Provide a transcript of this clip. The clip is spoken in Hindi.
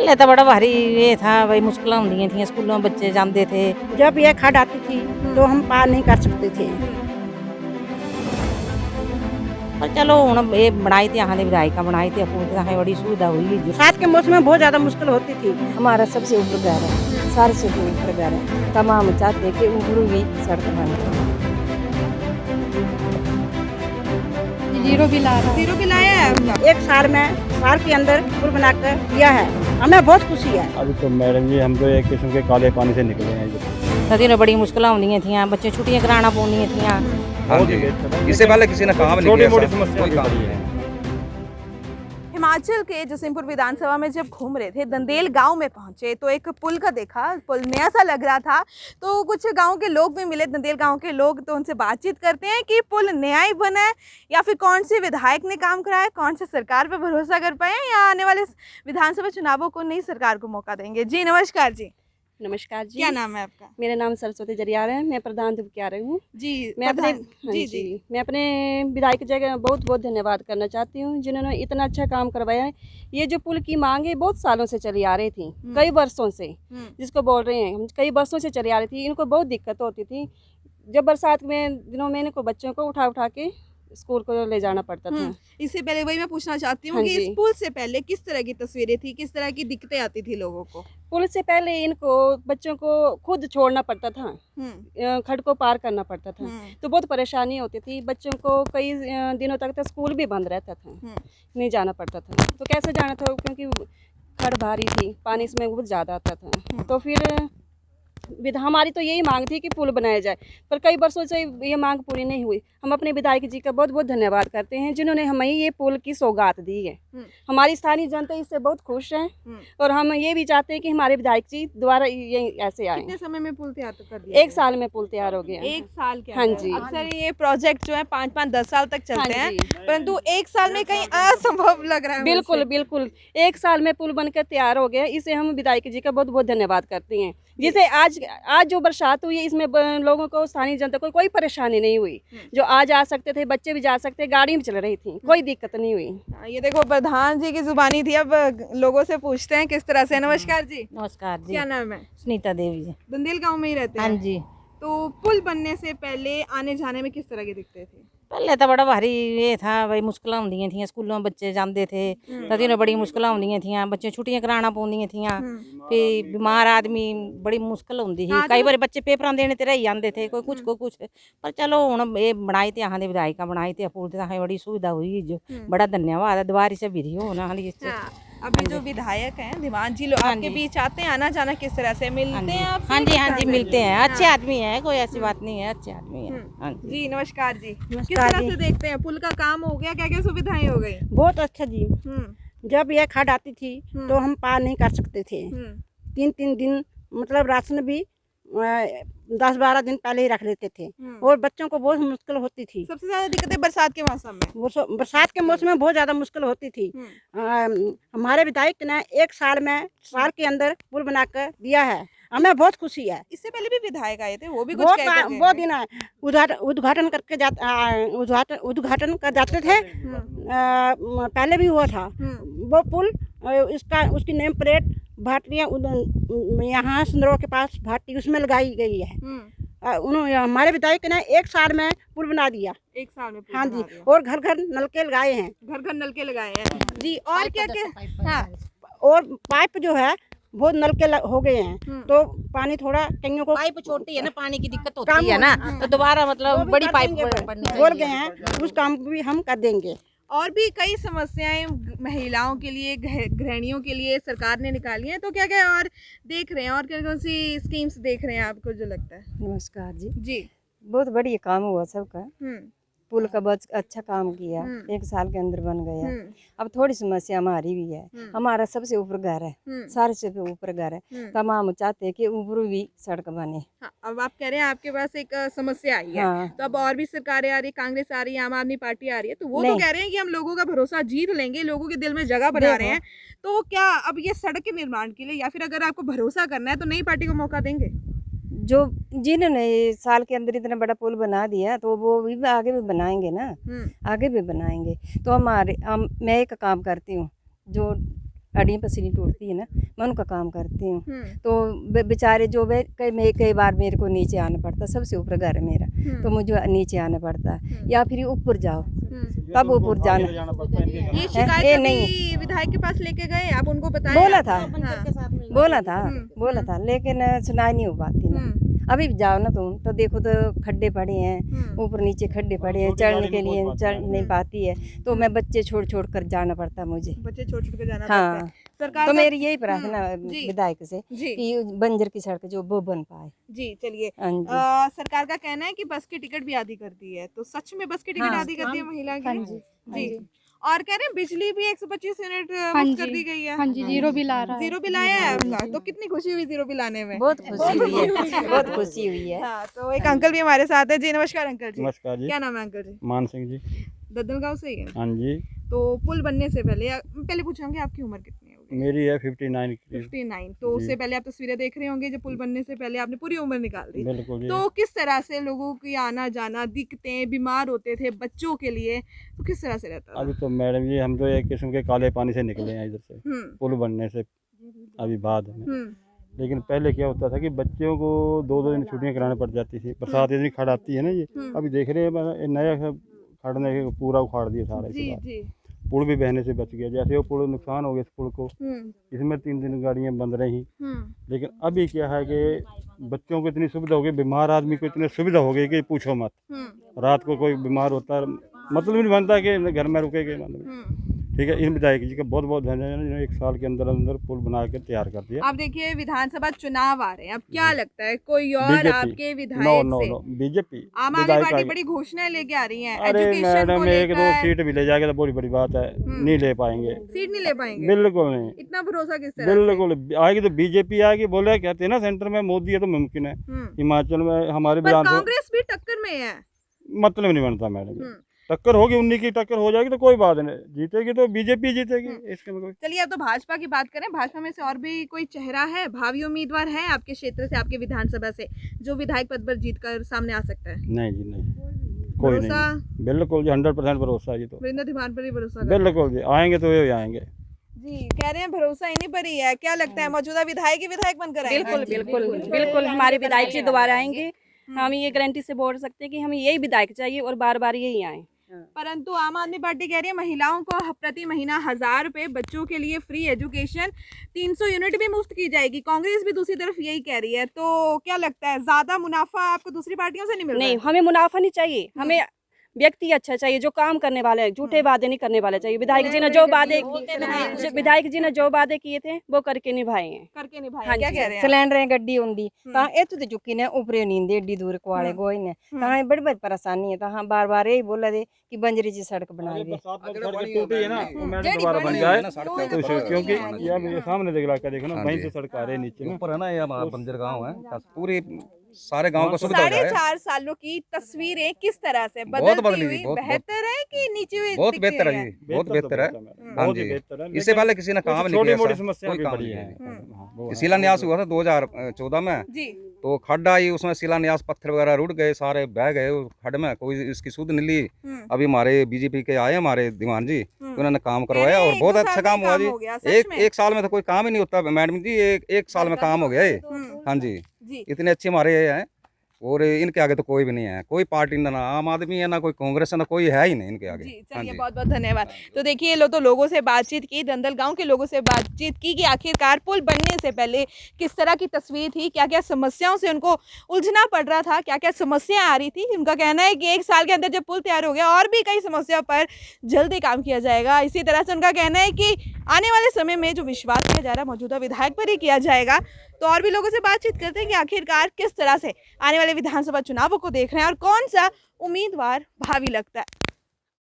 पहले तो बड़ा भारी ये था भाई, मुश्किल होंगी थी, स्कूलों में बच्चे जाते थे। जब यह खड़ आती थी तो हम पार नहीं कर सकते थे। पर चलो हुण ये बनाई थी, अहां विधायिका बनाई थी, अपूर्ति बड़ी सुविधा हुई। बरसात के मौसम में बहुत ज्यादा मुश्किल होती थी। हमारा सबसे ऊपर घर है, सारे से ऊपर घर है। तमाम चाहते हैं कि ऊपर भी सड़क बने। जीरो बिल आया है आपका? एक साल के अंदर पुल बनाकर दिया है, हमें बहुत खुशी है। अभी तो मैडम जी हम तो एक किस्म के काले पानी से निकले हैं। नदी में बड़ी मुश्किल होंगी थी, बच्चे छुट्टियां कराना पौनी थी। हाँ जी, इससे पहले किसी ने कहा भी नहीं छोटी मोटी ऐसा, समस्या कोई काम नहीं है। हिमाचल के जसीमपुर विधानसभा में जब घूम रहे थे, दंदेल गांव में पहुंचे तो एक पुल का देखा। पुल नया सा लग रहा था, तो कुछ गांव के लोग भी मिले, दंदेल गांव के लोग, तो उनसे बातचीत करते हैं कि पुल नया ही बना है या फिर कौन से विधायक ने काम कराया, कौन से सरकार पर भरोसा कर पाए या आने वाले विधानसभा चुनावों को नई सरकार को मौका देंगे। जी नमस्कार जी। नमस्कार जी। क्या नाम है आपका? मेरा नाम सरस्वती जरियार है, मैं प्रधान धुपकियारी हूँ। जी मैं अपने जी मैं अपने विधायक जगह बहुत बहुत धन्यवाद करना चाहती हूँ, जिन्होंने इतना अच्छा काम करवाया है। ये जो पुल की मांग है बहुत सालों से चली आ रही थी, कई वर्षों से, जिसको बोल रहे हैं हम, कई वर्षों से चली आ रही थी। इनको बहुत दिक्कत होती थी, जब बरसात में दिनों में इनको बच्चों को उठा उठा के स्कूल को ले जाना पड़ता था। इससे पहले वही मैं पूछना चाहती हूँ हाँ कि जी। इस पुल से पहले किस तरह की तस्वीरें थी, किस तरह की दिक्कतें आती थी लोगों को? पुल से पहले इनको बच्चों को खुद छोड़ना पड़ता था, खड़ को पार करना पड़ता था, तो बहुत परेशानी होती थी। बच्चों को कई दिनों तक तो स्कूल भी बंद रहता था, नहीं जाना पड़ता था। तो कैसे जाना था, क्योंकि खड़ भारी थी, पानी इसमें बहुत ज़्यादा आता था। तो फिर हमारी तो यही मांग थी कि पुल बनाया जाए, पर कई वर्षों से ये मांग पूरी नहीं हुई। हम अपने विधायक जी का बहुत बहुत धन्यवाद करते हैं, जिन्होंने हमें ये पुल की सौगात दी है। हमारी स्थानीय जनता इससे बहुत खुश है और हम ये भी चाहते हैं कि हमारे विधायक जी दोबारा ये ऐसे आए। कितने समय में पुल तैयार कर दिया? 1 साल में पुल तैयार हो गया। 1 साल के हाँ अंदर? जी। अक्सर ये प्रोजेक्ट जो है 5-5 10 साल तक चलते हाँ हैं, जी। परंतु 1 साल में कहीं असंभव लग रहा है। बिल्कुल मुझे। बिल्कुल 1 साल में पुल बनकर तैयार हो गया। इसे हम विधायक जी का बहुत बहुत धन्यवाद करते हैं, जिसे आज जो बरसात हुई है इसमें लोगों को, स्थानीय जनता को कोई परेशानी नहीं हुई। जो आज आ सकते थे, बच्चे भी जा सकते, गाड़ी भी चल रही थी, कोई दिक्कत नहीं हुई। हाँ, ये देखो प्रधान जी की जुबानी थी। अब लोगों से पूछते हैं किस तरह से। नमस्कार जी। नमस्कार जी। क्या नाम है? सुनीता देवी जी। दंदेल गांव में ही रहते हैं? हाँ जी। तो पुल बनने से पहले आने जाने में किस तरह की दिक्कतें थी? पहले तो बड़ा भारी ये था भाई, मुश्किल होंगी थी, स्कूलों में बच्चे जाते थे। नदी में बड़ी मुश्किल होंगी थी, बच्चे छुट्टियां कराना पौनी थी। फिर बीमार आदमी बड़ी मुश्किल होंगी थी, कई बार बच्चे पेपर देने ते रह जाते थे, कोई कुछ। पर चलो हुण ये बनाई थी, अहां विधायिका बनाई थी, अपूर्ति बड़ी सुविधा हुई। जो बड़ा धन्यवाद है, दोबारा से भी हो ना। अभी जो विधायक हैं धीमान जी, लोग आपके बीच आते हैं, आना जाना किस तरह से, मिलते हैं आप? हाँ जी मिलते हैं, अच्छे आदमी है, कोई ऐसी बात नहीं है, अच्छे आदमी है। हाँ जी। जी नमस्कार जी। किस तरह से देखते हैं, पुल का काम हो गया, क्या क्या सुविधाएं हो गई? बहुत अच्छा जी। जब यह खड़ आती थी तो हम पार नहीं कर सकते थे। 3-3 दिन मतलब राशन भी 10-12 दिन पहले ही रख लेते थे और बच्चों को बहुत मुश्किल होती थी। सबसे ज्यादा दिक्कतें बरसात के मौसम में? बरसात के मौसम में बहुत ज़्यादा मुश्किल होती थी। हमारे विधायक ने 1 साल के अंदर पुल बनाकर दिया है, हमें बहुत खुशी है। इससे पहले भी विधायक आए थे, वो भी कुछ कहते थे। बहुत दिन उद्घाटन करके उद्घाटन कर जाते थे। पहले भी हुआ था वो पुल। उसकी नेम प्लेट भाटियाँ यहाँ सिंदरों के पास भाटी उसमें लगाई गई है। उन्होंने, हमारे विधायक ने 1 साल में पुल बना दिया। 1 साल में पुल हाँ बना जी, दिया। और घर घर नलके लगाए हैं। घर घर नलके लगाए हैं जी। और क्या क्या? हाँ, और पाइप जो है बहुत नलके हो गए हैं, तो पानी थोड़ा कईयों को, पाइप छोटी है ना, पानी की दिक्कत होती है ना, तो दोबारा मतलब बड़ी पाइप बोल गए हैं, उस काम को भी हम कर देंगे। और भी कई समस्याएं महिलाओं के लिए, गृहिणियों के लिए सरकार ने निकाली हैं, तो क्या क्या और देख रहे हैं, और कौन कौन सी स्कीम्स देख रहे हैं आपको जो लगता है? नमस्कार जी। जी। बहुत बढ़िया काम हुआ सबका, पुल का बहुत अच्छा काम किया। 1 साल के अंदर बन गया। अब थोड़ी समस्या हमारी भी है, हमारा सबसे ऊपर घर है, सारे से ऊपर घर है। तमाम चाहते हैं कि ऊपर भी सड़क बने। हाँ, अब आप कह रहे हैं आपके पास एक समस्या आई है। हाँ। तो अब और भी सरकारें आ रही है, कांग्रेस आ रही है, आम आदमी पार्टी आ रही है, तो वो तो कह रहे हैं कि हम लोगों का भरोसा जीत लेंगे, लोगों के दिल में जगह बना रहे हैं। तो क्या अब ये सड़क के निर्माण के लिए, या फिर अगर आपको भरोसा करना है तो नई पार्टी को मौका देंगे? जो जिन्होंने साल के अंदर इतना बड़ा पुल बना दिया, तो वो भी आगे भी बनाएंगे ना, आगे भी बनाएंगे। तो मैं एक काम करती हूँ, जो हड्डियाँ पसीनी टूटती है ना, मैं उनका काम करती हूँ। तो बेचारे जो कई बार मेरे को नीचे आना पड़ता, सबसे ऊपर घर है मेरा, तो मुझे नीचे आना पड़ता है, या फिर ऊपर जाओ तब ऊपर जाना। ये शिकायत कभी विधायक के पास लेके गए, आप उनको बताया? बोला था लेकिन सुनाई नहीं हो पाती ना। अभी जाओ ना तुम तो देखो तो खड्डे पड़े हैं, ऊपर नीचे खड्डे पड़े हैं, चढ़ने के लिए चढ़ नहीं पाती है, तो मैं बच्चे छोड़ छोड़ कर जाना पड़ता मुझे। बच्चे छोड़ छोड़ के जाना हाँ, पड़ता है। सरकार तो का- मेरी यही प्रार्थना विधायक से जी। कि बंजर की सड़क जो वो बन पाए। जी चलिए, हाँ जी। सरकार का कहना है कि बस की टिकट भी आधी करती है, तो सच में बस की टिकट हाँ, आधी करती है महिला की? हाँ जी, जी। और कह रहे हैं बिजली भी 125 यूनिट हाँ मुफ्त कर जी, दी गई है। हाँ जी, जीरो बिल आ रहा है। जीरो बिल आया है आपका, तो कितनी खुशी हुई जीरो बिल आने में? बहुत खुशी हुई है, बहुत खुशी हुई है। हाँ, तो एक अंकल भी हमारे साथ है। जी नमस्कार अंकल जी। नमस्कार जी। क्या नाम है अंकल जी? मान सिंह जी। दद्दलगांव से ही है। हाँ जी, तो पुल बनने से पहले पूछूंगी आपकी उम्र कितनी होगी? मेरी है 59 की। 59। तो उससे पहले आप तस्वीरें देख रहे होंगे, जब पुल बनने से पहले आपने पूरी उम्र निकाल दी। बिल्कुल जी। तो किस तरह से लोगों की आना जाना, दिक्कतें, बीमार होते थे बच्चों के लिए, तो किस तरह से रहता था? अभी तो मैडम जी हम तो एक किस्म के काले पानी से निकले हैं इधर से, पुल बनने से अभी बाद में। लेकिन पहले क्या होता था कि बच्चों को 2-2 दिन छुट्टियां करानी पड़ जाती थी, बरसात इतनी खड़ आती है ना, ये अभी देख रहे हैं नया सब खड़ने के पूरा उखाड़ दिया सारा। जी जी। पुल भी बहने से बच गया, जैसे वो पुल नुकसान हो गया इस पुल को, इसमें 3 दिन गाड़ियाँ बंद रही। लेकिन अभी क्या है कि बच्चों को इतनी सुविधा हो गई, बीमार आदमी को इतनी सुविधा हो गई कि पूछो मत। रात को कोई बीमार होता है, मतलब नहीं बनता कि घर में रुकेगा, मतलब ठीक है। इन विधायक जी का बहुत बहुत धन्यवाद, जिन्होंने 1 साल के अंदर अंदर पुल बना के तैयार कर दिया। आप देखिए विधानसभा चुनाव आ रहे हैं, अब क्या लगता है कोई और बीजेपी। आपके विधायक से? No BJP. Aam Aadmi party बड़ी घोषणाएं लेके आ रही है अरे एजुकेशन को मैडम 1-2 लेकर। सीट भी ले जाएगा तो बड़ी बड़ी बात है, नहीं ले पाएंगे। सीट नहीं ले पाएंगे? बिल्कुल नहीं, इतना भरोसा किस तरह से? बिल्कुल आएगी तो बीजेपी आएगी। बोले कहते हैं ना सेंटर में मोदी है तो मुमकिन है। हिमाचल में हमारे पर कांग्रेस भी टक्कर में है। मतलब नहीं बनता मैडम, टक्कर होगी 19 की टक्कर हो जाएगी तो कोई बात नहीं, जीतेगी तो बीजेपी जीतेगी, इसके में कोई। चलिए अब तो भाजपा की बात करें, भाजपा में से और भी कोई चेहरा है, भावी उम्मीदवार है आपके क्षेत्र से, आपके विधानसभा से, जो विधायक पद पर जीत कर सामने आ सकता है? नहीं जी नहीं, कोई नहीं। बिल्कुल जी 100% भरोसा है जी। तो वरिंदर धीमान पर ही भरोसा कर? बिल्कुल जी, आएंगे तो ये आएंगे जी। कह रहे हैं भरोसा इन्हीं पर ही है, क्या लगता है मौजूदा विधायक ही विधायक बनकर आएंगे? बिल्कुल बिल्कुल बिल्कुल, हमारे विधायक जी दोबारा आएंगे। हम ये गारंटी से बोल सकते हैं कि हमें यही विधायक चाहिए और बार बार यही आए। परंतु आम आदमी पार्टी कह रही है महिलाओं को प्रति महीना 1000 रुपए, बच्चों के लिए फ्री एजुकेशन, 300 यूनिट भी मुफ्त की जाएगी। कांग्रेस भी दूसरी तरफ यही कह रही है, तो क्या लगता है ज्यादा मुनाफा आपको दूसरी पार्टियों से नहीं मिल रहा है? नहीं, हमें मुनाफा नहीं चाहिए, हमें व्यक्ति अच्छा चाहिए जो काम करने वाले हैं, झूठे वादे नहीं करने वाले चाहिए। विधायक जी ने जो वादे किए थे वो करके निभाए हैं। करके निभाए। हाँ क्या जी, कह रहे हैं? सिलेंडर गड्डी होंगी तां इत्थों ते चुक्की ने ऊपरे नींदे एडी दूर कुआले गोई ने, तां बड़ी बड़ी परेशानी है। तां बार बार यही बोला दे कि बंजरी जी सड़क बनाई दे। टूटी है ना, वो मैडम दोबारा बन जाए तो क्योंकि ये मेरे सामने देखो ना, वहीं से सड़क आ रही है नीचे में। ऊपर है ना, ये हमारा बंजर गांव है, पूरी सारे गांव को सुविधा हो जाए। 4.5 सालों की तस्वीरें किस तरह से बहुत बदलती बदली हुई, जी, बहुत बेहतर है कि नीचे हुई बहुत दिखती बेहतर रही है जी, बहुत बेहतर है। हाँ बहुत ही जी, बेहतर है। इससे पहले किसी ने काम नहीं छोटी किया, मोटी ऐसा समस्या कोई भी काम बड़ी नहीं है। है। शिलान्यास हुआ था 2014 में, जी। तो खड्ड आई, उसमें शिलान्यास पत्थर वगैरह रुड़ गए, सारे बह गए उस खड्ड में, कोई इसकी सुध नहीं ली। अभी हमारे बीजेपी के आए हमारे दीवान जी, उन्होंने काम करवाया और बहुत अच्छा काम हुआ जी। एक साल में तो कोई काम ही नहीं होता मैडम जी, एक साल में काम हो गया ये। हाँ जी, इतने अच्छे हमारे ये हैं, और इनके आगे तो कोई भी नहीं है, कोई पार्टी ना आम आदमी है ना कोई कांग्रेस है ना कोई है ही नहीं इनके आगे। जी, चलिए बहुत बहुत धन्यवाद। तो देखिए तो लोगों से बातचीत की, दंदल गांव के लोगों से बातचीत की कि आखिरकार पुल बनने से पहले किस तरह की तस्वीर थी, क्या क्या समस्याओं से उनको उलझना पड़ रहा था, क्या क्या समस्या आ रही थी। उनका कहना है कि 1 साल के अंदर जब पुल तैयार हो गया और भी कई समस्या पर जल्दी काम किया जाएगा। इसी तरह से उनका कहना है कि आने वाले समय में जो विश्वास किया जा रहा है मौजूदा विधायक पर ही किया जाएगा। तो और भी लोगों से बातचीत करते हैं कि आखिरकार किस तरह से आने वाले विधानसभा चुनावों को देख रहे हैं और कौन सा उम्मीदवार भावी लगता है।